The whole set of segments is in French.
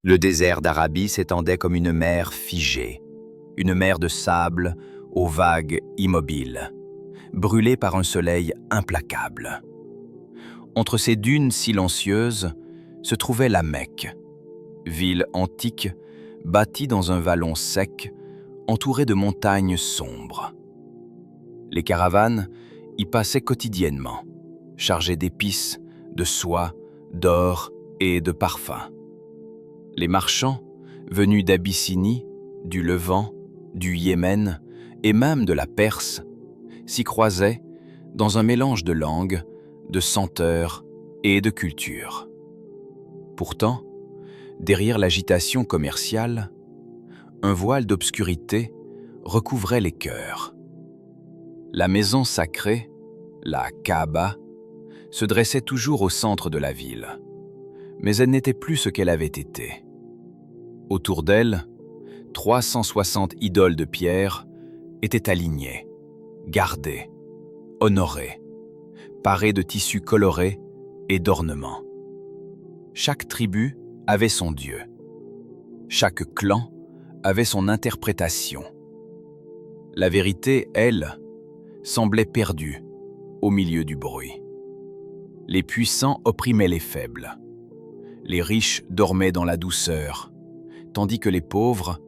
Le désert d'Arabie s'étendait comme une mer figée, une mer de sable aux vagues immobiles, brûlée par un soleil implacable. Entre ces dunes silencieuses se trouvait la Mecque, ville antique bâtie dans un vallon sec, entourée de montagnes sombres. Les caravanes y passaient quotidiennement, chargées d'épices, de soie, d'or et de parfums. Les marchands, venus d'Abyssinie, du Levant, du Yémen et même de la Perse, s'y croisaient dans un mélange de langues, de senteurs et de cultures. Pourtant, derrière l'agitation commerciale, un voile d'obscurité recouvrait les cœurs. La maison sacrée, la Kaaba, se dressait toujours au centre de la ville, mais elle n'était plus ce qu'elle avait été. Autour d'elle, 360 idoles de pierre étaient alignées, gardées, honorées, parées de tissus colorés et d'ornements. Chaque tribu avait son dieu. Chaque clan avait son interprétation. La vérité, elle, semblait perdue au milieu du bruit. Les puissants opprimaient les faibles. Les riches dormaient dans la douceur, tandis que les pauvres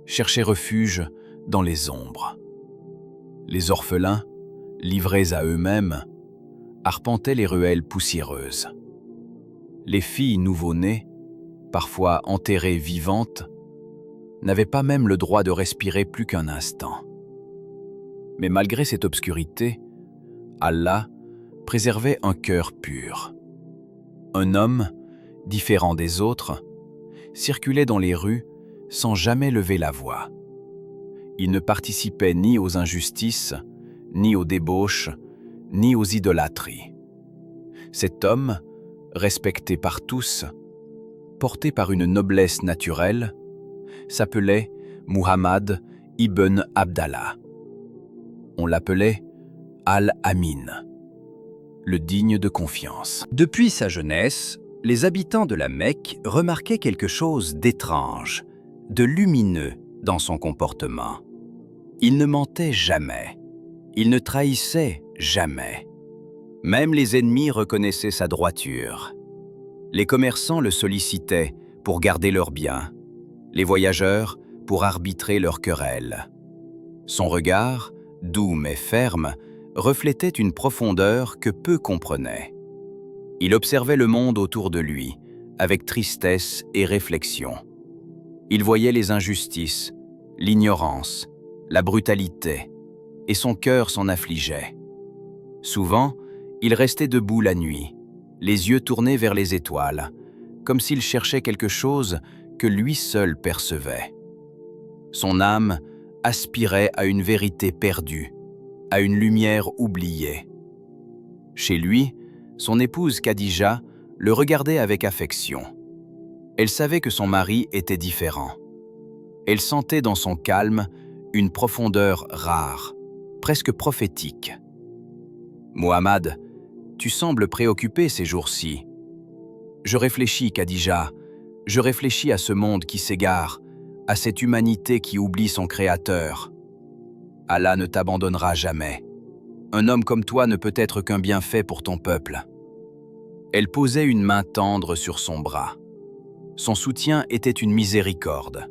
cherchaient refuge dans les ombres. Les orphelins, livrés à eux-mêmes, arpentaient les ruelles poussiéreuses. Les filles nouveau-nées, parfois enterrées vivantes, n'avaient pas même le droit de respirer plus qu'un instant. Mais malgré cette obscurité, Allah préservait un cœur pur. Un homme, différent des autres, circulait dans les rues sans jamais lever la voix. Il ne participait ni aux injustices, ni aux débauches, ni aux idolâtries. Cet homme, respecté par tous, porté par une noblesse naturelle, s'appelait Muhammad ibn Abdallah. On l'appelait Al-Amin, le digne de confiance. Depuis sa jeunesse, les habitants de la Mecque remarquaient quelque chose d'étrange, de lumineux dans son comportement. Il ne mentait jamais, il ne trahissait jamais. Même les ennemis reconnaissaient sa droiture. Les commerçants le sollicitaient pour garder leurs biens, les voyageurs pour arbitrer leurs querelles. Son regard, doux mais ferme, reflétait une profondeur que peu comprenaient. Il observait le monde autour de lui, avec tristesse et réflexion. Il voyait les injustices, l'ignorance, la brutalité, et son cœur s'en affligeait. Souvent, il restait debout la nuit, les yeux tournés vers les étoiles, comme s'il cherchait quelque chose que lui seul percevait. Son âme aspirait à une vérité perdue, à une lumière oubliée. Chez lui, son épouse Khadija le regardait avec affection. Elle savait que son mari était différent. Elle sentait dans son calme une profondeur rare, presque prophétique. « Muhammad, tu sembles préoccupé ces jours-ci. »« Je réfléchis, Khadija, je réfléchis à ce monde qui s'égare, à cette humanité qui oublie son Créateur. Allah ne t'abandonnera jamais. Un homme comme toi ne peut être qu'un bienfait pour ton peuple. » Elle posait une main tendre sur son bras. Son soutien était une miséricorde.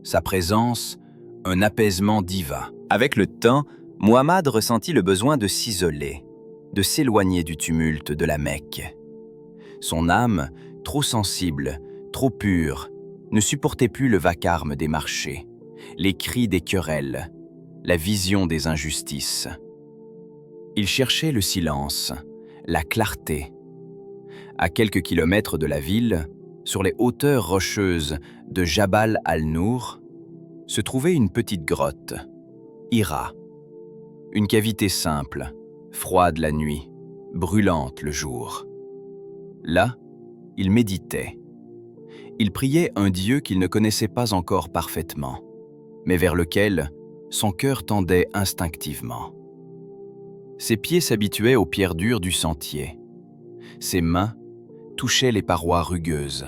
Sa présence, un apaisement divin. Avec le temps, Muhammad ressentit le besoin de s'isoler, de s'éloigner du tumulte de la Mecque. Son âme, trop sensible, trop pure, ne supportait plus le vacarme des marchés, les cris des querelles, la vision des injustices. Il cherchait le silence, la clarté. À quelques kilomètres de la ville, sur les hauteurs rocheuses de Jabal al-Nour, se trouvait une petite grotte, Hira. Une cavité simple, froide la nuit, brûlante le jour. Là, il méditait. Il priait un Dieu qu'il ne connaissait pas encore parfaitement, mais vers lequel son cœur tendait instinctivement. Ses pieds s'habituaient aux pierres dures du sentier. Ses mains touchaient les parois rugueuses.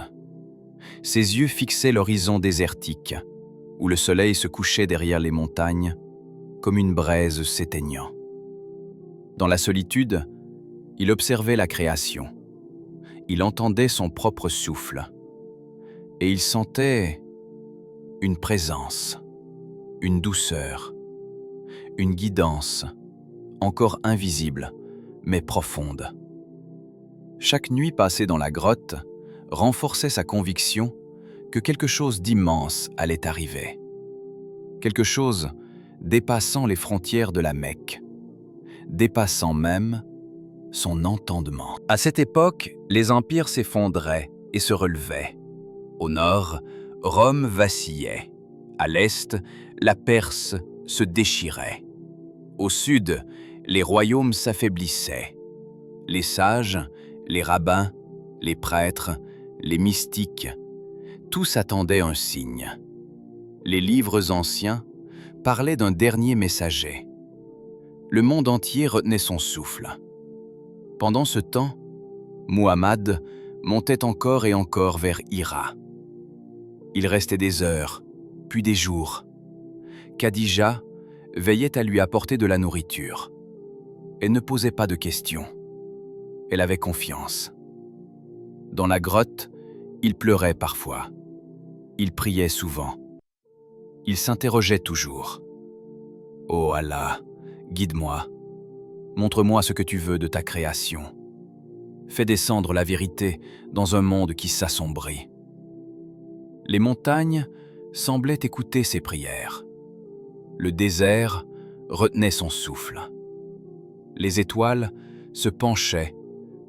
Ses yeux fixaient l'horizon désertique, où le soleil se couchait derrière les montagnes, comme une braise s'éteignant. Dans la solitude, il observait la création. Il entendait son propre souffle. Et il sentait une présence, une douceur, une guidance, encore invisible, mais profonde. Chaque nuit passée dans la grotte renforçait sa conviction que quelque chose d'immense allait arriver. Quelque chose dépassant les frontières de la Mecque, dépassant même son entendement. À cette époque, les empires s'effondraient et se relevaient. Au nord, Rome vacillait. À l'est, la Perse se déchirait. Au sud, les royaumes s'affaiblissaient. Les sages, les rabbins, les prêtres, les mystiques, tous attendaient un signe. Les livres anciens parlaient d'un dernier messager. Le monde entier retenait son souffle. Pendant ce temps, Muhammad montait encore et encore vers Hira. Il restait des heures, puis des jours. Khadija veillait à lui apporter de la nourriture. Elle ne posait pas de questions. Elle avait confiance. Dans la grotte, il pleurait parfois. Il priait souvent. Il s'interrogeait toujours. « Oh Allah, guide-moi. Montre-moi ce que tu veux de ta création. Fais descendre la vérité dans un monde qui s'assombrit. » Les montagnes semblaient écouter ses prières. Le désert retenait son souffle. Les étoiles se penchaient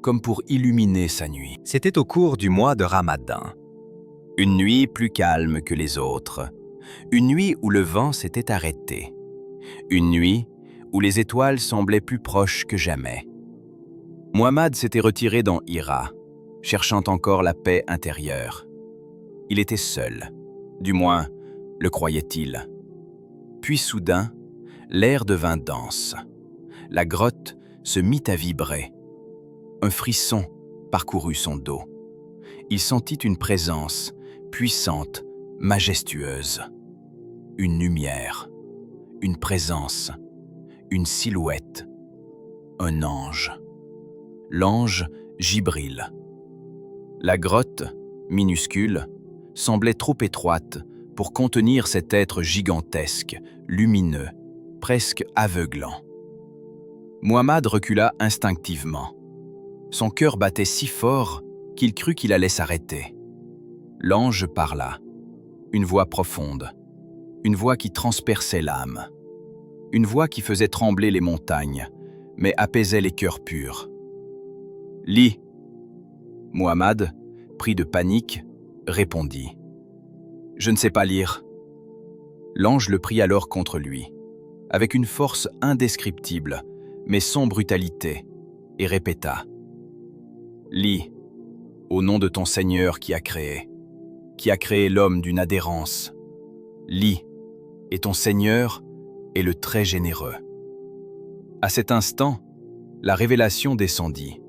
comme pour illuminer sa nuit. C'était au cours du mois de Ramadan. Une nuit plus calme que les autres. Une nuit où le vent s'était arrêté. Une nuit où les étoiles semblaient plus proches que jamais. Muhammad s'était retiré dans Hira, cherchant encore la paix intérieure. Il était seul, du moins le croyait-il. Puis soudain, l'air devint dense. La grotte se mit à vibrer. Un frisson parcourut son dos. Il sentit une présence puissante, majestueuse. Une lumière, une présence, une silhouette, un ange. L'ange Jibril. La grotte, minuscule, semblait trop étroite pour contenir cet être gigantesque, lumineux, presque aveuglant. Muhammad recula instinctivement. Son cœur battait si fort qu'il crut qu'il allait s'arrêter. L'ange parla, une voix profonde, une voix qui transperçait l'âme, une voix qui faisait trembler les montagnes, mais apaisait les cœurs purs. « Lis !» Muhammad, pris de panique, répondit. « Je ne sais pas lire. » L'ange le prit alors contre lui, avec une force indescriptible, mais sans brutalité, et répéta. « Lis, au nom de ton Seigneur qui a créé l'homme d'une adhérence. Lis, et ton Seigneur est le très généreux. » À cet instant, la révélation descendit.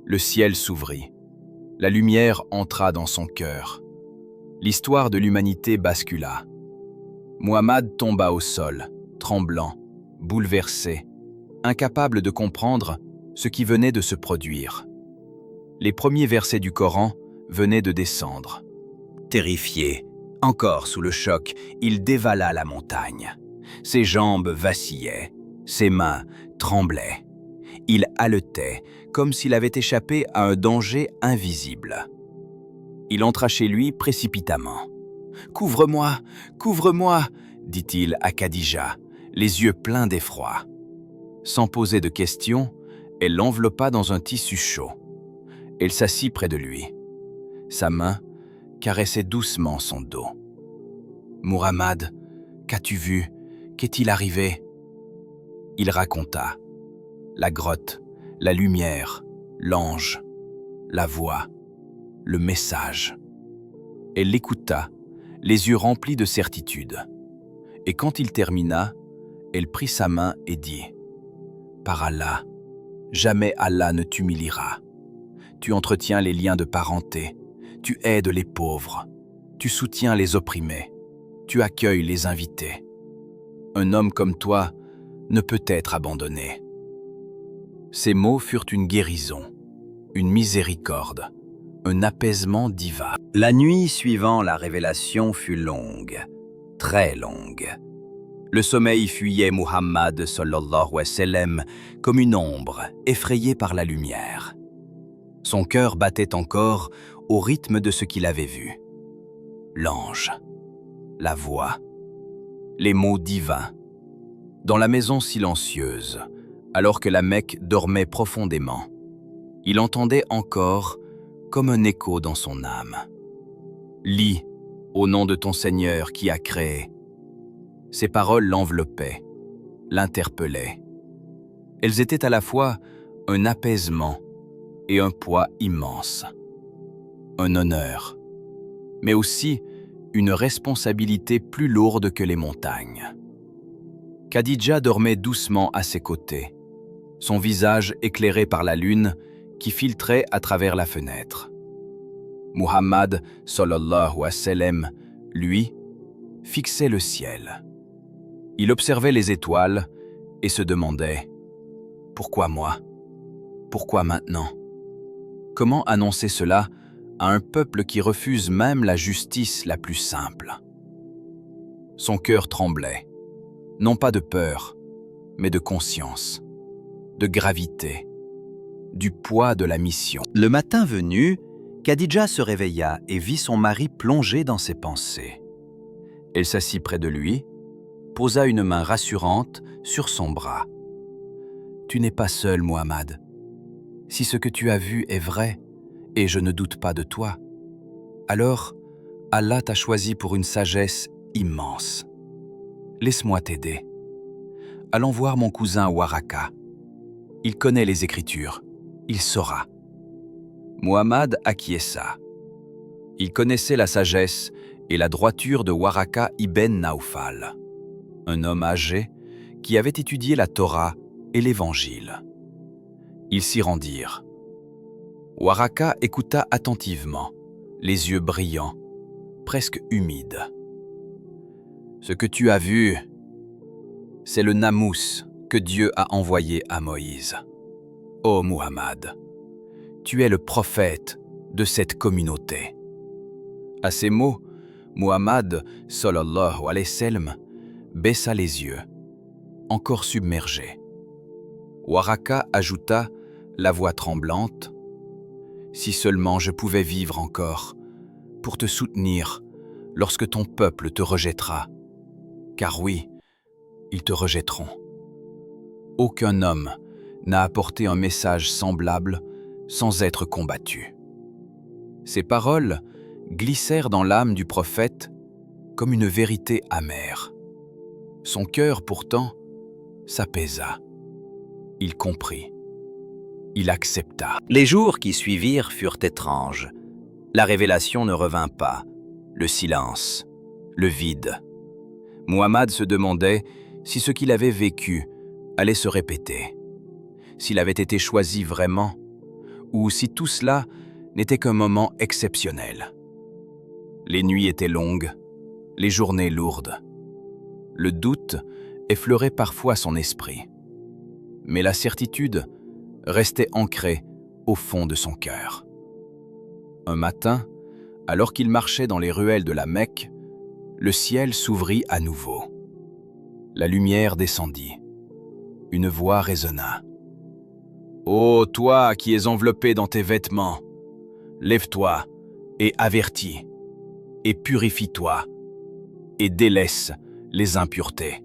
Le ciel s'ouvrit. La lumière entra dans son cœur. L'histoire de l'humanité bascula. Muhammad tomba au sol, tremblant, bouleversé, incapable de comprendre ce qui venait de se produire. Les premiers versets du Coran venaient de descendre. Terrifié, encore sous le choc, il dévala la montagne. Ses jambes vacillaient, ses mains tremblaient. Il haletait, comme s'il avait échappé à un danger invisible. Il entra chez lui précipitamment. « Couvre-moi, couvre-moi !» dit-il à Khadija, les yeux pleins d'effroi. Sans poser de questions, elle l'enveloppa dans un tissu chaud. Elle s'assit près de lui. Sa main caressait doucement son dos. « Muhammad, qu'as-tu vu? Qu'est-il arrivé ?» Il raconta. La grotte, la lumière, l'ange, la voix, le message. Elle l'écouta, les yeux remplis de certitude. Et quand il termina, elle prit sa main et dit « Par Allah, jamais Allah ne t'humiliera. Tu entretiens les liens de parenté, tu aides les pauvres, Tu soutiens les opprimés. Tu accueilles les invités. Un homme comme toi ne peut être abandonné. » Ces mots furent une guérison, une miséricorde, un apaisement divin. La nuit suivant la révélation fut longue, très longue. Le sommeil fuyait Muhammad sallallahu alayhi wa sallam comme une ombre effrayée par la lumière. Son cœur battait encore au rythme de ce qu'il avait vu. L'ange, la voix, les mots divins. Dans la maison silencieuse, alors que la Mecque dormait profondément, il entendait encore comme un écho dans son âme. « Lis, au nom de ton Seigneur qui a créé. » Ces paroles l'enveloppaient, l'interpellaient. Elles étaient à la fois un apaisement et un poids immense. Un honneur, mais aussi une responsabilité plus lourde que les montagnes. Khadija dormait doucement à ses côtés, son visage éclairé par la lune qui filtrait à travers la fenêtre. Muhammad sallallahu alayhi wa sallam, lui, fixait le ciel. Il observait les étoiles et se demandait « Pourquoi moi? Pourquoi maintenant? Comment annoncer cela à un peuple qui refuse même la justice la plus simple ?» Son cœur tremblait, non pas de peur, mais de conscience, de gravité, du poids de la mission. Le matin venu, Khadija se réveilla et vit son mari plongé dans ses pensées. Elle s'assit près de lui, posa une main rassurante sur son bras. « Tu n'es pas seul, Muhammad. Si ce que tu as vu est vrai, et je ne doute pas de toi, alors Allah t'a choisi pour une sagesse immense. Laisse-moi t'aider. Allons voir mon cousin Waraka. Il connaît les Écritures. Il saura. » Muhammad acquiesça. Il connaissait la sagesse et la droiture de Waraka ibn Naufal, un homme âgé qui avait étudié la Torah et l'Évangile. Ils s'y rendirent. Waraka écouta attentivement, les yeux brillants, presque humides. « Ce que tu as vu, c'est le Namous que Dieu a envoyé à Moïse. Ô Muhammad, tu es le prophète de cette communauté. » À ces mots, Muhammad sallallahu alayhi wa sallam baissa les yeux, encore submergé. Waraka ajouta, la voix tremblante, « Si seulement je pouvais vivre encore, pour te soutenir lorsque ton peuple te rejettera. Car oui, ils te rejetteront. Aucun homme n'a apporté un message semblable sans être combattu. » Ces paroles glissèrent dans l'âme du prophète comme une vérité amère. Son cœur, pourtant, s'apaisa. Il comprit. Il accepta. Les jours qui suivirent furent étranges. La révélation ne revint pas. Le silence, le vide. Muhammad se demandait si ce qu'il avait vécu allait se répéter, s'il avait été choisi vraiment, ou si tout cela n'était qu'un moment exceptionnel. Les nuits étaient longues, les journées lourdes. Le doute effleurait parfois son esprit. Mais la certitude restait ancrée au fond de son cœur. Un matin, alors qu'il marchait dans les ruelles de la Mecque, le ciel s'ouvrit à nouveau. La lumière descendit. Une voix résonna. « Ô toi qui es enveloppé dans tes vêtements, lève-toi et avertis, et purifie-toi, et délaisse les impuretés. »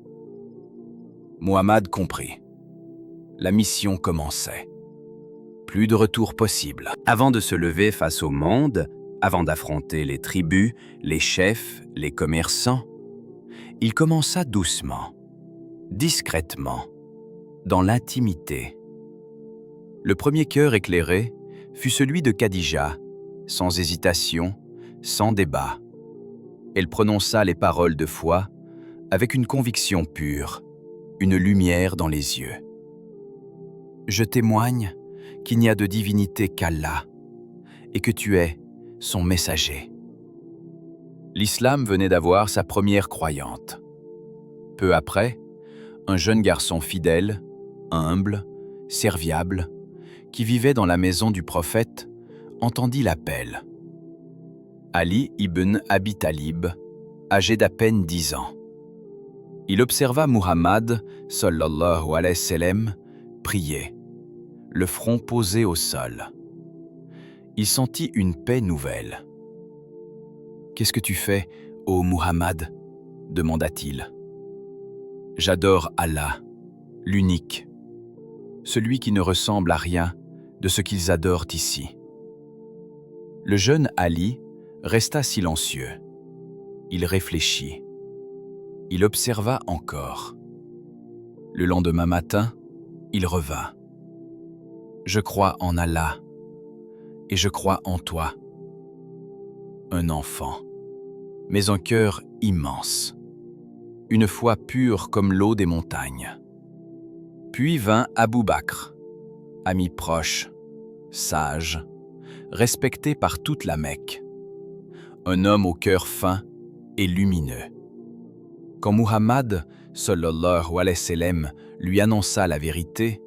Muhammad comprit. La mission commençait. Plus de retour possible. Avant de se lever face au monde, avant d'affronter les tribus, les chefs, les commerçants, il commença doucement, discrètement, dans l'intimité. Le premier cœur éclairé fut celui de Khadija, sans hésitation, sans débat. Elle prononça les paroles de foi avec une conviction pure, une lumière dans les yeux. « Je témoigne qu'il n'y a de divinité qu'Allah et que tu es son messager. » L'islam venait d'avoir sa première croyante. Peu après, un jeune garçon fidèle, humble, serviable, qui vivait dans la maison du prophète, entendit l'appel. Ali ibn Abi Talib, âgé d'à peine 10 ans. Il observa Muhammad, sallallahu alayhi wa sallam, prier, le front posé au sol. Il sentit une paix nouvelle. « Qu'est-ce que tu fais, ô Muhammad ?» demanda-t-il. « J'adore Allah, l'unique, celui qui ne ressemble à rien de ce qu'ils adorent ici. » Le jeune Ali resta silencieux. Il réfléchit. Il observa encore. Le lendemain matin, il revint. « Je crois en Allah et je crois en toi. » Un enfant, mais un cœur immense, une foi pure comme l'eau des montagnes. Puis vint Abu Bakr, ami proche, sage, respecté par toute la Mecque. Un homme au cœur fin et lumineux. Quand Muhammad, sallallahu alayhi wa sallam, lui annonça la vérité,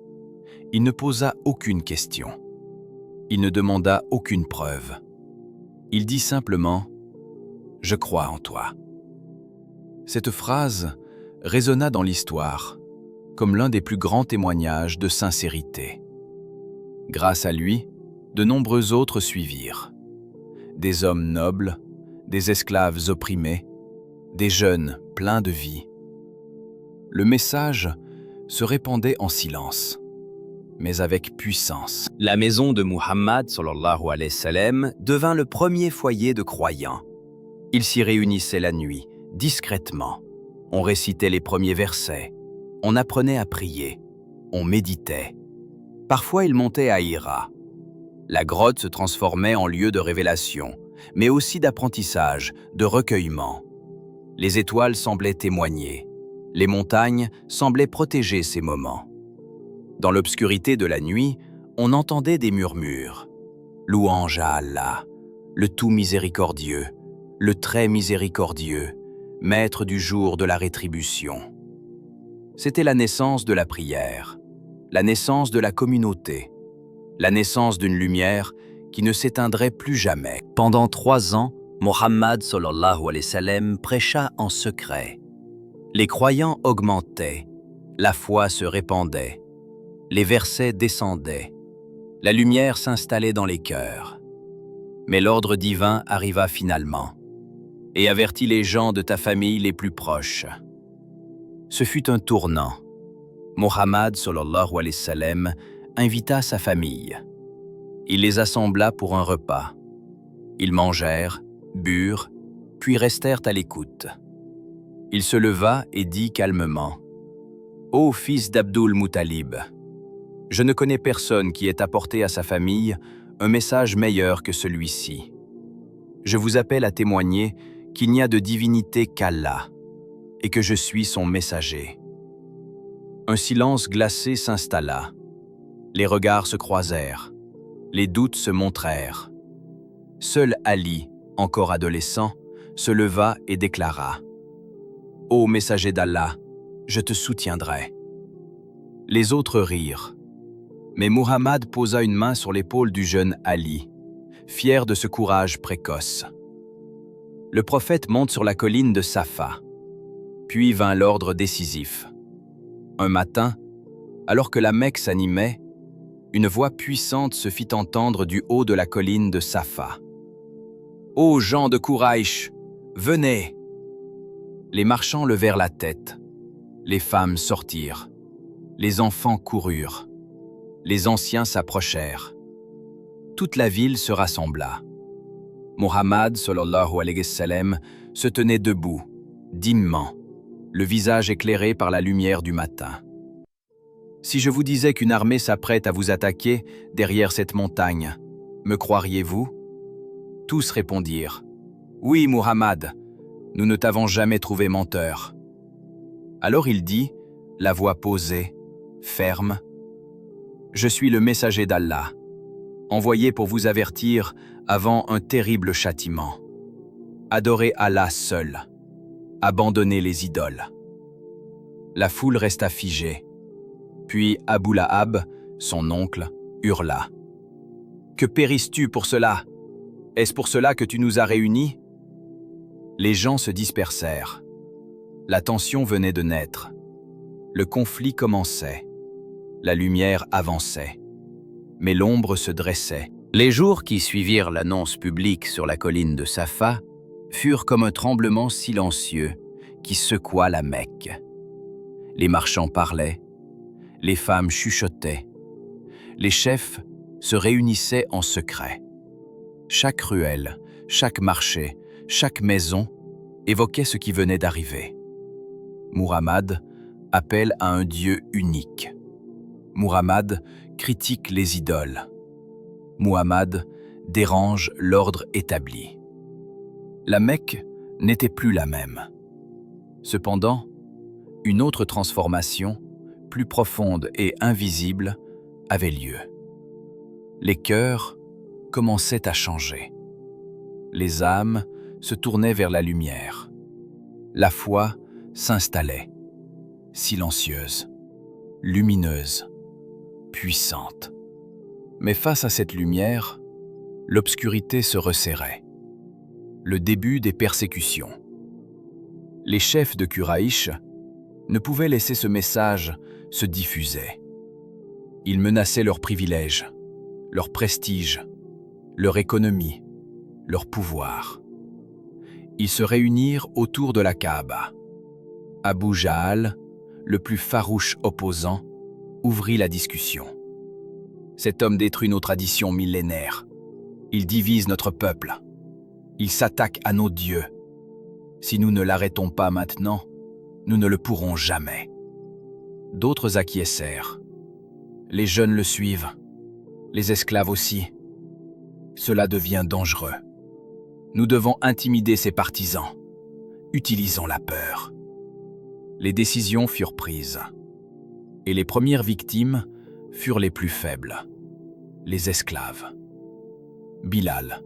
il ne posa aucune question. Il ne demanda aucune preuve. Il dit simplement « Je crois en toi ». Cette phrase résonna dans l'histoire comme l'un des plus grands témoignages de sincérité. Grâce à lui, de nombreux autres suivirent. Des hommes nobles, des esclaves opprimés, des jeunes pleins de vie. Le message se répandait en silence, mais avec puissance. La maison de Muhammad sallallahu alayhi wa sallam devint le premier foyer de croyants. Ils s'y réunissaient la nuit, discrètement. On récitait les premiers versets, on apprenait à prier, on méditait. Parfois ils montaient à Hira. La grotte se transformait en lieu de révélation, mais aussi d'apprentissage, de recueillement. Les étoiles semblaient témoigner, les montagnes semblaient protéger ces moments. Dans l'obscurité de la nuit, on entendait des murmures. Louange à Allah, le tout miséricordieux, le très miséricordieux, maître du jour de la rétribution. C'était la naissance de la prière, la naissance de la communauté, la naissance d'une lumière qui ne s'éteindrait plus jamais. Pendant 3 ans, Muhammad sallallahu alayhi wa sallam prêcha en secret. Les croyants augmentaient, la foi se répandait. Les versets descendaient, la lumière s'installait dans les cœurs. Mais l'ordre divin arriva finalement et avertit les gens de ta famille les plus proches. Ce fut un tournant. Muhammad sallallahu alayhi wa sallam invita sa famille. Il les assembla pour un repas. Ils mangèrent, burent, puis restèrent à l'écoute. Il se leva et dit calmement « Ô fils d'Abdul Muttalib, je ne connais personne qui ait apporté à sa famille un message meilleur que celui-ci. Je vous appelle à témoigner qu'il n'y a de divinité qu'Allah et que je suis son messager. » Un silence glacé s'installa. Les regards se croisèrent. Les doutes se montrèrent. Seul Ali, encore adolescent, se leva et déclara « Ô messager d'Allah, je te soutiendrai. » Les autres rirent. Mais Muhammad posa une main sur l'épaule du jeune Ali, fier de ce courage précoce. Le prophète monte sur la colline de Safa. Puis vint l'ordre décisif. Un matin, alors que la Mecque s'animait, une voix puissante se fit entendre du haut de la colline de Safa. « Ô gens de Quraïch, venez !» Les marchands levèrent la tête. Les femmes sortirent. Les enfants coururent. Les anciens s'approchèrent. Toute la ville se rassembla. Muhammad sallallahu alayhi wa sallam se tenait debout, dignement, le visage éclairé par la lumière du matin. « Si je vous disais qu'une armée s'apprête à vous attaquer derrière cette montagne, me croiriez-vous » Tous répondirent « Oui, Muhammad, nous ne t'avons jamais trouvé menteur. » Alors il dit, la voix posée, ferme, « Je suis le messager d'Allah, envoyé pour vous avertir avant un terrible châtiment. Adorez Allah seul. Abandonnez les idoles. La foule resta figée. Puis Abu Lahab, son oncle, hurla. « Que périsses-tu pour cela? Est-ce pour cela que tu nous as réunis ?» Les gens se dispersèrent. La tension venait de naître. Le conflit commençait. La lumière avançait. Mais l'ombre se dressait. Les jours qui suivirent l'annonce publique sur la colline de Safa furent comme un tremblement silencieux qui secoua la Mecque. Les marchands parlaient, les femmes chuchotaient, les chefs se réunissaient en secret. Chaque ruelle, chaque marché, chaque maison évoquait ce qui venait d'arriver. Muhammad appelle à un Dieu unique. Muhammad critique les idoles. Muhammad dérange l'ordre établi. La Mecque n'était plus la même. Cependant, une autre transformation, plus profonde et invisible, avait lieu. Les cœurs commençaient à changer. Les âmes se tournaient vers la lumière. La foi s'installait, silencieuse, lumineuse, puissante. Mais face à cette lumière, l'obscurité se resserrait. Le début des persécutions. Les chefs de Quraïch ne pouvaient laisser ce message se diffuser. Ils menaçaient leurs privilèges, leur prestige, leur économie, leur pouvoir. Ils se réunirent autour de la Kaaba. Abu Jahl, le plus farouche opposant, ouvrit la discussion. Cet homme détruit nos traditions millénaires. Il divise notre peuple. Il s'attaque à nos dieux. Si nous ne l'arrêtons pas maintenant, nous ne le pourrons jamais. D'autres acquiescèrent. Les jeunes le suivent, les esclaves aussi. Cela devient dangereux. Nous devons intimider ses partisans. Utilisons la peur. Les décisions furent prises. Et les premières victimes furent les plus faibles, les esclaves. Bilal,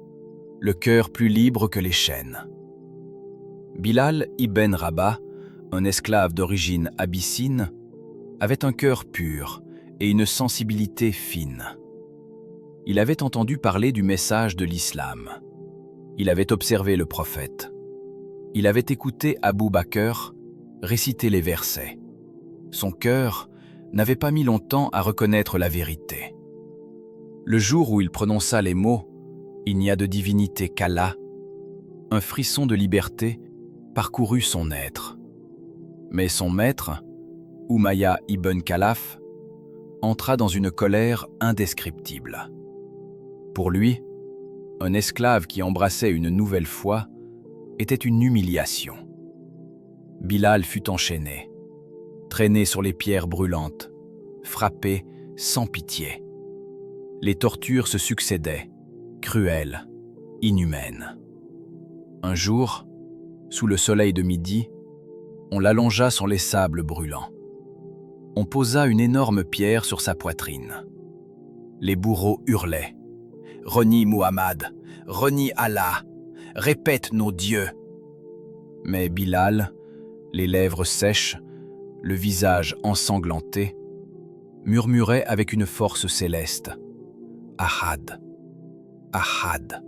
le cœur plus libre que les chaînes. Bilal ibn Rabah, un esclave d'origine abyssine, avait un cœur pur et une sensibilité fine. Il avait entendu parler du message de l'islam. Il avait observé le prophète. Il avait écouté Abu Bakr réciter les versets. Son cœur n'avait pas mis longtemps à reconnaître la vérité. Le jour où il prononça les mots « Il n'y a de divinité qu'Allah », un frisson de liberté parcourut son être. Mais son maître, Umayya ibn Khalaf, entra dans une colère indescriptible. Pour lui, un esclave qui embrassait une nouvelle foi était une humiliation. Bilal fut enchaîné, traîné sur les pierres brûlantes, frappé sans pitié. Les tortures se succédaient, cruelles, inhumaines. Un jour, sous le soleil de midi, on l'allongea sur les sables brûlants. On posa une énorme pierre sur sa poitrine. Les bourreaux hurlaient. « Renie Muhammad, renie Allah, répète nos dieux !» Mais Bilal, les lèvres sèches, le visage ensanglanté, murmurait avec une force céleste. « Ahad, Ahad,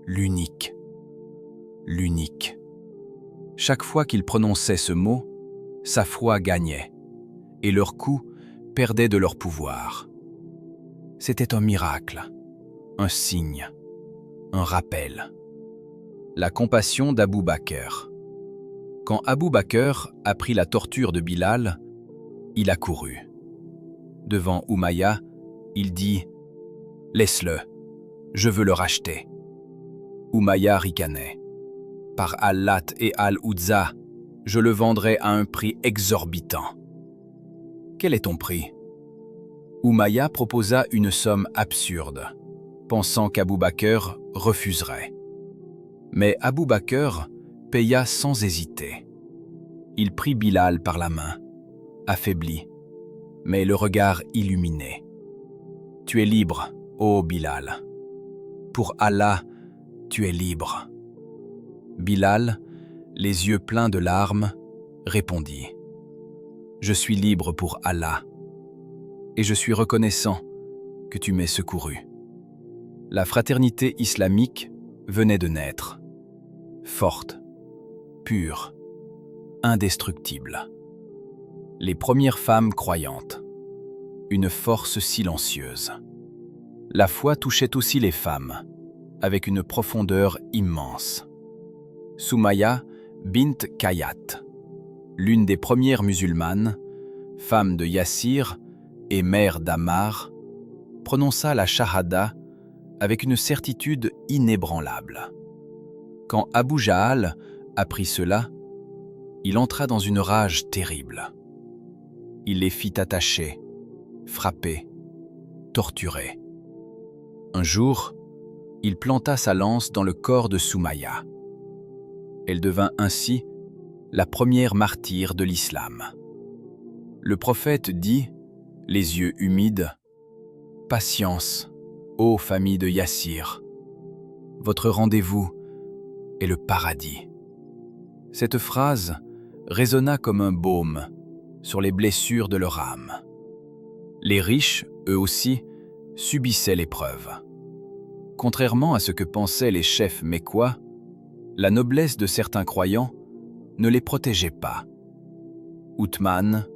l'unique, l'unique. » Chaque fois qu'il prononçait ce mot, sa foi gagnait, et leurs coups perdaient de leur pouvoir. C'était un miracle, un signe, un rappel. La compassion d'Abu Bakr. Quand Abu Bakr apprit la torture de Bilal, il accourut. Devant Umayya, il dit « Laisse-le, je veux le racheter. » Umayya ricanait. « Par Al-Lat et Al-Uzza, je le vendrai à un prix exorbitant. » « Quel est ton prix » Umayya proposa une somme absurde, pensant qu'Abu Bakr refuserait. Mais Abu Bakr paya sans hésiter. Il prit Bilal par la main, affaibli, mais le regard illuminé. « Tu es libre, ô Bilal. Pour Allah, tu es libre. » Bilal, les yeux pleins de larmes, répondit « Je suis libre pour Allah, et je suis reconnaissant que tu m'aies secouru. » La fraternité islamique venait de naître, forte, pure, indestructible. Les premières femmes croyantes, une force silencieuse. La foi touchait aussi les femmes, avec une profondeur immense. Soumaïa bint Kayat, l'une des premières musulmanes, femme de Yassir et mère d'Ammar, prononça la shahada avec une certitude inébranlable. Quand Abu Jahal apprit cela, il entra dans une rage terrible. Il les fit attacher, frapper, torturer. Un jour, il planta sa lance dans le corps de Soumaïa. Elle devint ainsi la première martyre de l'islam. Le prophète dit, les yeux humides, « Patience, ô famille de Yassir, votre rendez-vous est le paradis. » Cette phrase résonna comme un baume sur les blessures de leur âme. Les riches, eux aussi, subissaient l'épreuve. Contrairement à ce que pensaient les chefs mécois, la noblesse de certains croyants ne les protégeait pas. Uthman,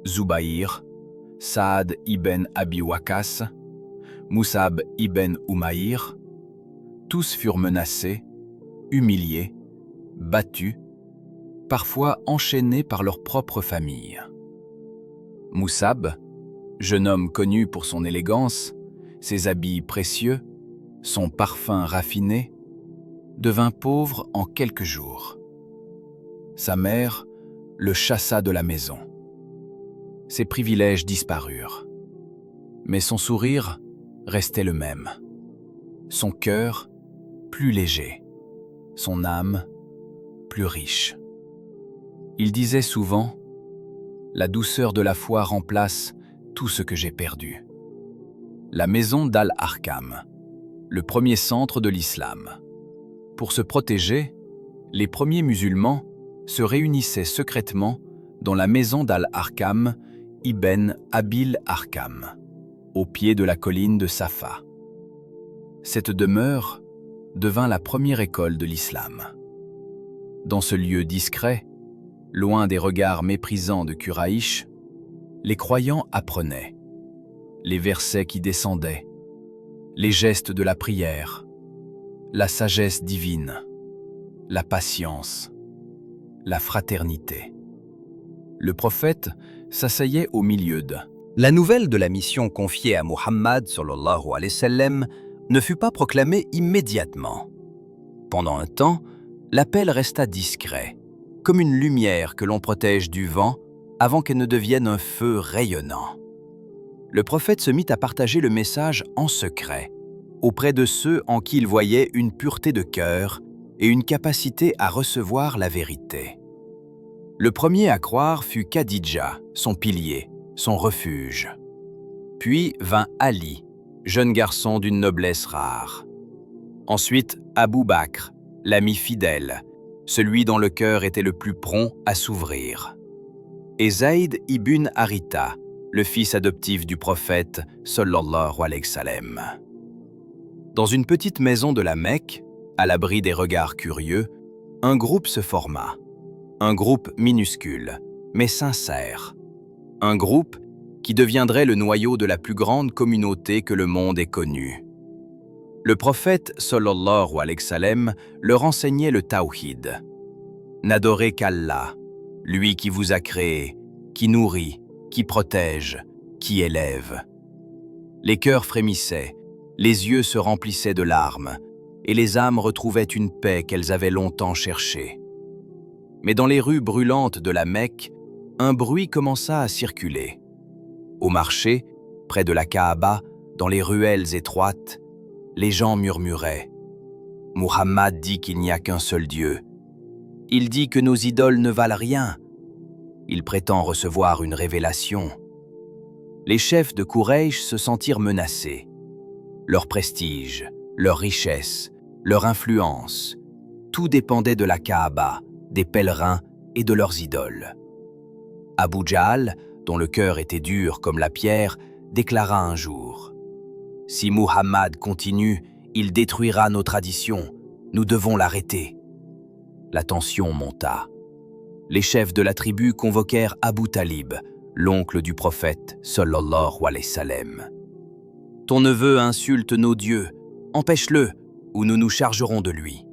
Zubaïr, Saad ibn Abi Waqqas, Musab ibn Umayr, tous furent menacés, humiliés, battus, parfois enchaînés par leur propre famille. Musab, jeune homme connu pour son élégance, ses habits précieux, son parfum raffiné, devint pauvre en quelques jours. Sa mère le chassa de la maison. Ses privilèges disparurent. Mais son sourire restait le même. Son cœur plus léger. Son âme plus riche. Il disait souvent « La douceur de la foi remplace tout ce que j'ai perdu. » La maison d'Al-Arqam, le premier centre de l'islam. Pour se protéger, les premiers musulmans se réunissaient secrètement dans la maison d'Al-Arqam ibn Abil Arqam, au pied de la colline de Safa. Cette demeure devint la première école de l'islam. Dans ce lieu discret, loin des regards méprisants de Quraïch, les croyants apprenaient les versets qui descendaient, les gestes de la prière, la sagesse divine, la patience, la fraternité. Le prophète s'asseyait au milieu d'eux. La nouvelle de la mission confiée à Muhammad sallallahu alayhi wa sallam ne fut pas proclamée immédiatement. Pendant un temps, l'appel resta discret, comme une lumière que l'on protège du vent avant qu'elle ne devienne un feu rayonnant. Le prophète se mit à partager le message en secret, auprès de ceux en qui il voyait une pureté de cœur et une capacité à recevoir la vérité. Le premier à croire fut Khadija, son pilier, son refuge. Puis vint Ali, jeune garçon d'une noblesse rare. Ensuite, Abu Bakr, l'ami fidèle, celui dont le cœur était le plus prompt à s'ouvrir. Et Zayd ibn Haritha, le fils adoptif du prophète sallallahu alayhi wa sallam. Dans une petite maison de la Mecque, à l'abri des regards curieux, un groupe se forma. Un groupe minuscule, mais sincère. Un groupe qui deviendrait le noyau de la plus grande communauté que le monde ait connue. Le prophète sallallahu alayhi wa sallam leur enseignait le tawhid. N'adorez qu'Allah, lui qui vous a créé, qui nourrit, qui protège, qui élève. Les cœurs frémissaient, les yeux se remplissaient de larmes, et les âmes retrouvaient une paix qu'elles avaient longtemps cherchée. Mais dans les rues brûlantes de la Mecque, un bruit commença à circuler. Au marché, près de la Kaaba, dans les ruelles étroites, les gens murmuraient « Muhammad dit qu'il n'y a qu'un seul Dieu. Il dit que nos idoles ne valent rien. Il prétend recevoir une révélation. » Les chefs de Quraysh se sentirent menacés. Leur prestige, leur richesse, leur influence, Tout dépendait de la Kaaba, des pèlerins et de leurs idoles. Abu Jahl, dont le cœur était dur comme la pierre, déclara un jour « Si Muhammad continue, il détruira nos traditions. Nous devons l'arrêter. » La tension monta. Les chefs de la tribu convoquèrent Abu Talib, l'oncle du prophète, sallallahu alayhi wa sallam. « Ton neveu insulte nos dieux. Empêche-le, ou nous nous chargerons de lui. »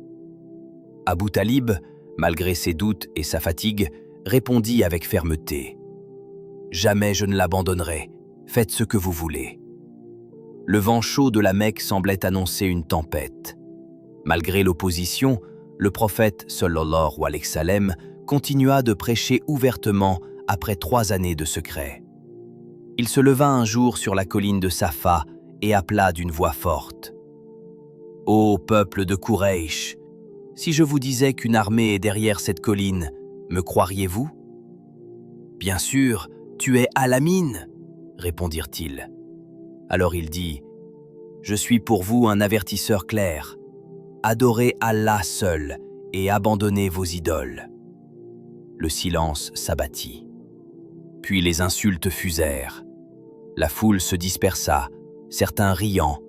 Abu Talib, malgré ses doutes et sa fatigue, répondit avec fermeté « Jamais je ne l'abandonnerai. Faites ce que vous voulez. » Le vent chaud de la Mecque semblait annoncer une tempête. Malgré l'opposition, le prophète sallallahu alayhi wa sallam continua de prêcher ouvertement après 3 années de secret. Il se leva un jour sur la colline de Safa et appela d'une voix forte « Ô peuple de Quraysh, si je vous disais qu'une armée est derrière cette colline, me croiriez-vous » « Bien sûr, tu es Al-Amin, » répondirent-ils. Alors il dit « Je suis pour vous un avertisseur clair. Adorez Allah seul et abandonnez vos idoles. » Le silence s'abattit. Puis les insultes fusèrent. La foule se dispersa, certains riant,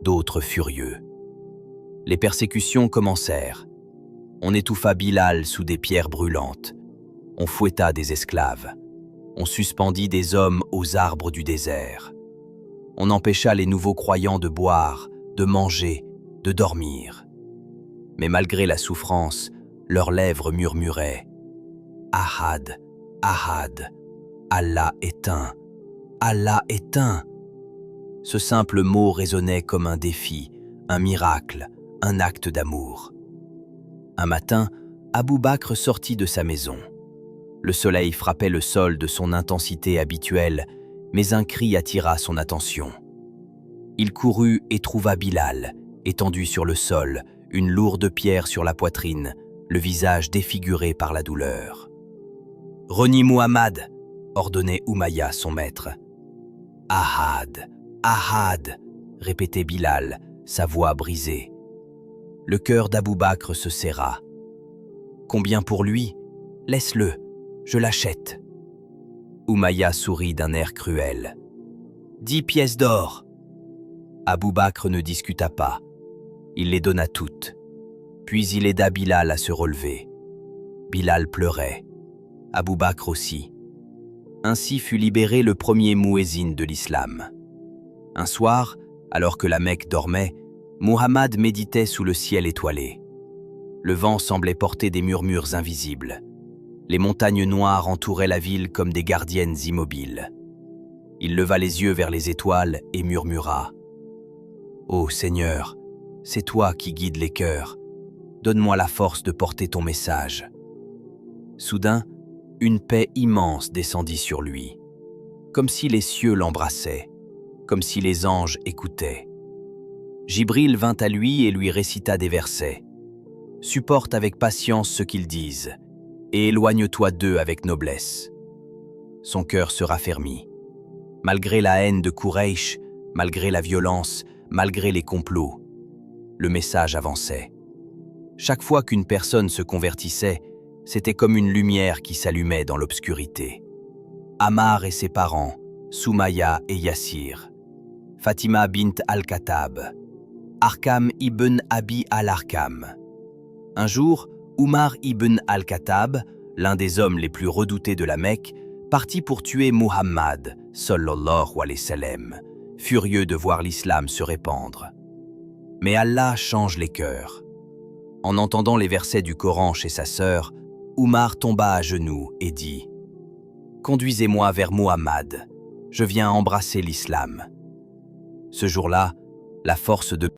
d'autres furieux. Les persécutions commencèrent. On étouffa Bilal sous des pierres brûlantes. On fouetta des esclaves. On suspendit des hommes aux arbres du désert. On empêcha les nouveaux croyants de boire, de manger, de dormir. Mais malgré la souffrance, leurs lèvres murmuraient « Ahad, Ahad, Allah est un, Allah est un !» Ce simple mot résonnait comme un défi, un miracle, un acte d'amour. Un matin, Abou Bakr sortit de sa maison. Le soleil frappait le sol de son intensité habituelle, mais un cri attira son attention. Il courut et trouva Bilal, étendu sur le sol, une lourde pierre sur la poitrine, le visage défiguré par la douleur. « Renie Muhammad !» ordonnait Umayya, son maître. « Ahad, Ahad !» répétait Bilal, sa voix brisée. Le cœur d'Abou Bakr se serra. « Combien pour lui ? Laisse-le, je l'achète. » Umayya sourit d'un air cruel. « 10 pièces d'or !» Abou Bakr ne discuta pas. Il les donna toutes. Puis il aida Bilal à se relever. Bilal pleurait. Abou Bakr aussi. Ainsi fut libéré le premier muezzin de l'islam. Un soir, alors que la Mecque dormait, Muhammad méditait sous le ciel étoilé. Le vent semblait porter des murmures invisibles. Les montagnes noires entouraient la ville comme des gardiennes immobiles. Il leva les yeux vers les étoiles et murmura « Ô Seigneur, c'est toi qui guides les cœurs. Donne-moi la force de porter ton message. » Soudain, une paix immense descendit sur lui, comme si les cieux l'embrassaient, comme si les anges écoutaient. Jibril vint à lui et lui récita des versets. « Supporte avec patience ce qu'ils disent, et éloigne-toi d'eux avec noblesse. » Son cœur se raffermit. Malgré la haine de Quraysh, malgré la violence, malgré les complots, le message avançait. Chaque fois qu'une personne se convertissait, c'était comme une lumière qui s'allumait dans l'obscurité. Ammar et ses parents, Soumaïa et Yassir, Fatima bint al-Khattab, Arkam ibn Abi al-Arkam. Un jour, Umar ibn al-Khattab, l'un des hommes les plus redoutés de la Mecque, partit pour tuer Muhammad, sallallahu alayhi wa sallam, furieux de voir l'islam se répandre. Mais Allah change les cœurs. En entendant les versets du Coran chez sa sœur, Umar tomba à genoux et dit « Conduisez-moi vers Muhammad, je viens embrasser l'islam. » Ce jour-là, la force de